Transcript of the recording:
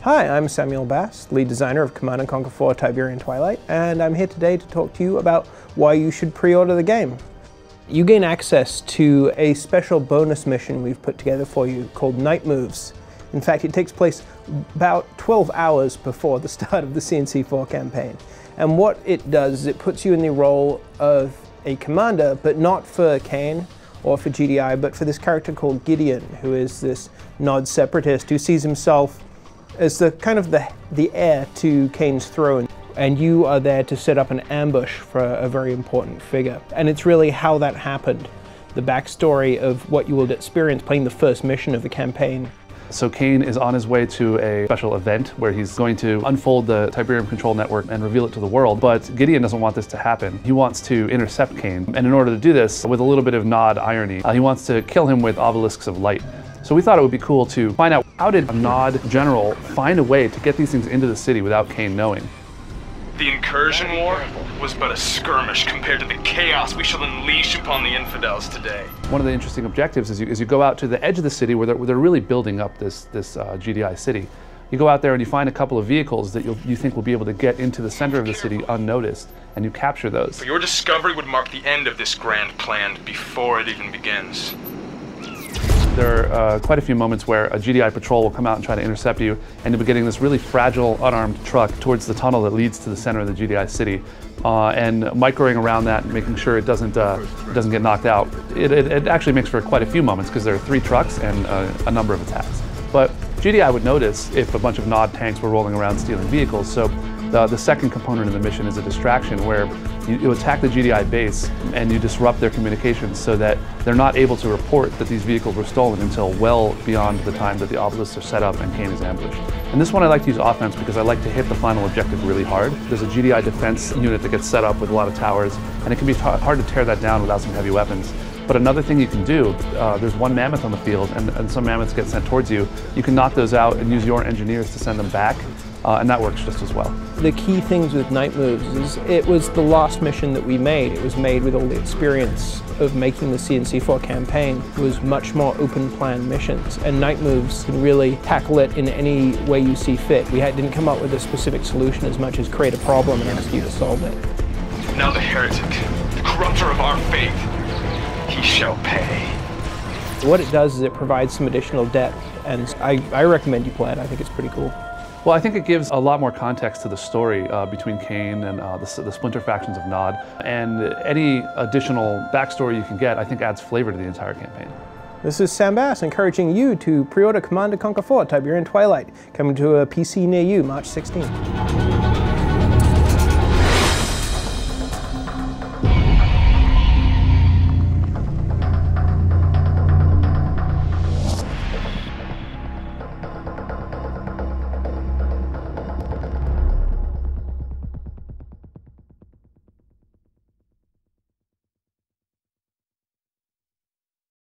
Hi, I'm Samuel Bass, lead designer of Command & Conquer 4 Tiberian Twilight, and I'm here today to talk to you about why you should pre-order the game. You gain access to a special bonus mission we've put together for you called Night Moves. In fact, it takes place about 12 hours before the start of the CNC4 campaign. And what it does is it puts you in the role of a commander, but not for Kane or for GDI, but for this character called Gideon, who is this Nod separatist who sees himself as the kind of the heir to Kane's throne. And you are there to set up an ambush for a very important figure. And it's really how that happened, the backstory of what you will experience playing the first mission of the campaign. So Kane is on his way to a special event where he's going to unfold the Tiberian control network and reveal it to the world, but Gideon doesn't want this to happen. He wants to intercept Kane, and in order to do this, with a little bit of Nod irony, he wants to kill him with obelisks of light. So we thought it would be cool to find out, how did a Nod general find a way to get these things into the city without Kane knowing? The incursion war was but a skirmish compared to the chaos we shall unleash upon the infidels today. One of the interesting objectives is you go out to the edge of the city where they're really building up this GDI city. You go out there and you find a couple of vehicles that you think will be able to get into the center of the city unnoticed, and you capture those. For your discovery would mark the end of this grand plan before it even begins. There are quite a few moments where a GDI patrol will come out and try to intercept you, and you'll be getting this really fragile, unarmed truck towards the tunnel that leads to the center of the GDI city, and microing around that and making sure it doesn't get knocked out. It actually makes for quite a few moments because there are 3 trucks and a number of attacks. But GDI would notice if a bunch of Nod tanks were rolling around stealing vehicles, so the second component of the mission is a distraction where you attack the GDI base and you disrupt their communications so that they're not able to report that these vehicles were stolen until well beyond the time that the obelisks are set up and Kane is ambushed. And this one I like to use offense because I like to hit the final objective really hard. There's a GDI defense unit that gets set up with a lot of towers, and it can be hard to tear that down without some heavy weapons. But another thing you can do, there's 1 mammoth on the field and some mammoths get sent towards you. You can knock those out and use your engineers to send them back. And that works just as well. The key things with Night Moves is it was the last mission that we made. It was made with all the experience of making the CNC4 campaign. It was much more open plan missions, and Night Moves can really tackle it in any way you see fit. We didn't come up with a specific solution as much as create a problem and ask you to solve it. Now the heretic, the corrupter of our faith, he shall pay. What it does is it provides some additional depth, and I recommend you play it. I think it's pretty cool. Well, I think it gives a lot more context to the story between Kane and the splinter factions of Nod, and any additional backstory you can get, I think, adds flavor to the entire campaign. This is Sam Bass encouraging you to pre-order Command & Conquer 4 Tiberian Twilight, coming to a PC near you March 16th.